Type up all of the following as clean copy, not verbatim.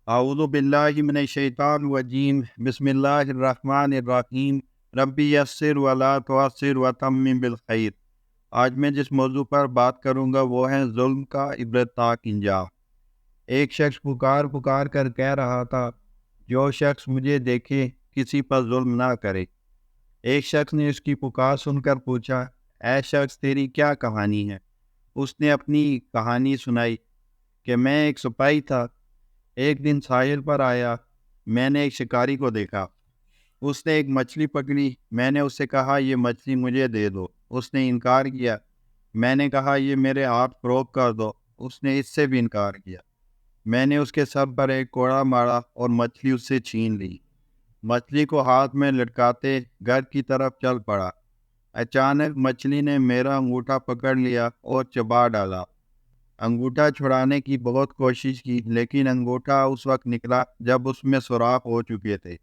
اعوذ باللہ من الشیطان الرجیم بسم اللہ الرحمن الرحیم ربی یسر ولا تعسر وتمم بالخیر۔ آج میں جس موضوع پر بات کروں گا وہ ہے ظلم کا عبرتناک انجام۔ ایک شخص پکار پکار کر کہہ رہا تھا، جو شخص مجھے دیکھے کسی پر ظلم نہ کرے۔ ایک شخص نے اس کی پکار سن کر پوچھا، اے شخص تیری کیا کہانی ہے؟ اس نے اپنی کہانی سنائی کہ میں ایک سپاہی تھا، ایک دن ساحل پر آیا، میں نے ایک شکاری کو دیکھا، اس نے ایک مچھلی پکڑی، میں نے اس سے کہا یہ مچھلی مجھے دے دو، اس نے انکار کیا، میں نے کہا یہ میرے ہاتھ فروخت کر دو، اس نے اس سے بھی انکار کیا، میں نے اس کے سر پر ایک کوڑا مارا اور مچھلی اس سے چھین لی، مچھلی کو ہاتھ میں لٹکاتے گھر کی طرف چل پڑا، اچانک مچھلی نے میرا انگوٹھا پکڑ لیا اور چبا ڈالا، انگوٹھا چھڑانے کی بہت کوشش کی لیکن انگوٹھا اس وقت نکلا جب اس میں سوراخ ہو چکے تھے۔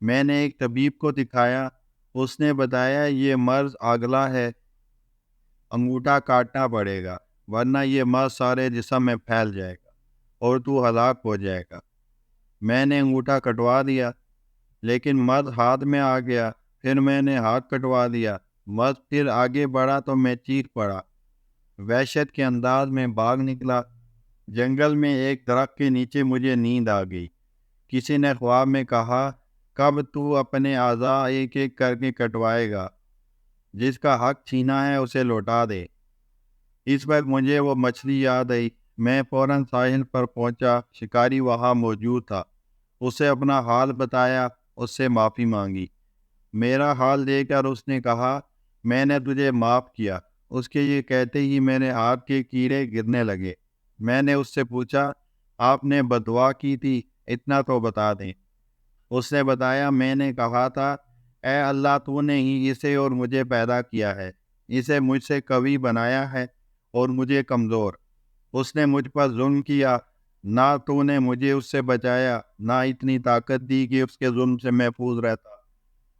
میں نے ایک طبیب کو دکھایا، اس نے بتایا یہ مرض آگلا ہے، انگوٹھا کاٹنا پڑے گا ورنہ یہ مرض سارے جسم میں پھیل جائے گا اور تو ہلاک ہو جائے گا۔ میں نے انگوٹھا کٹوا دیا لیکن مرض ہاتھ میں آ گیا، پھر میں نے ہاتھ کٹوا دیا، مرض پھر آگے بڑھا تو میں چیخ پڑا، وحشت کے انداز میں بھاگ نکلا۔ جنگل میں ایک درخت کے نیچے مجھے نیند آ گئی، کسی نے خواب میں کہا کب تو اپنے اعضاء ایک ایک کر کے کٹوائے گا، جس کا حق چھینا ہے اسے لوٹا دے۔ اس وقت مجھے وہ مچھلی یاد آئی، میں فوراً ساحل پر پہنچا، شکاری وہاں موجود تھا، اسے اپنا حال بتایا، اس سے معافی مانگی۔ میرا حال دیکھ کر اس نے کہا میں نے تجھے معاف کیا۔ اس کے یہ کہتے ہی میرے ہاتھ کے کیڑے گرنے لگے۔ میں نے اس سے پوچھا آپ نے بددعا کی تھی، اتنا تو بتا دیں۔ اس نے بتایا میں نے کہا تھا اے اللہ تو نے ہی اسے اور مجھے پیدا کیا ہے، اسے مجھ سے قوی بنایا ہے اور مجھے کمزور۔ اس نے مجھ پر ظلم کیا، نہ تو نے مجھے اس سے بچایا، نہ اتنی طاقت دی کہ اس کے ظلم سے محفوظ رہتا،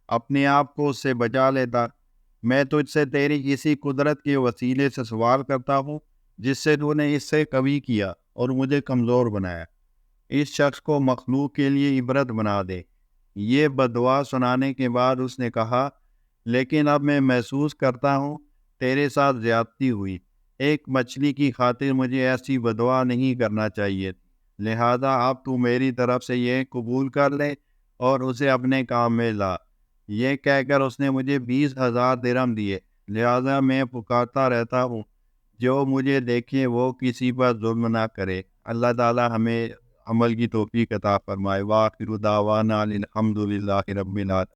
اپنے آپ کو اس سے بچا لیتا۔ میں تجھ سے تیری کسی قدرت کے وسیلے سے سوال کرتا ہوں جس سے تو نے اس سے قوی کیا اور مجھے کمزور بنایا، اس شخص کو مخلوق کے لیے عبرت بنا دے۔ یہ بددعا سنانے کے بعد اس نے کہا لیکن اب میں محسوس کرتا ہوں تیرے ساتھ زیادتی ہوئی، ایک مچھلی کی خاطر مجھے ایسی بددعا نہیں کرنا چاہیے، لہذا اب تو میری طرف سے یہ قبول کر لے اور اسے اپنے کام میں لا۔ یہ کہہ کر اس نے مجھے 20,000 درہم دیے، لہذا میں پکارتا رہتا ہوں جو مجھے دیکھے وہ کسی پر ظلم نہ کرے۔ اللہ تعالی ہمیں عمل کی توفیق عطا فرمائے۔ وآخر دعوانا الحمد للہ رب العالمین۔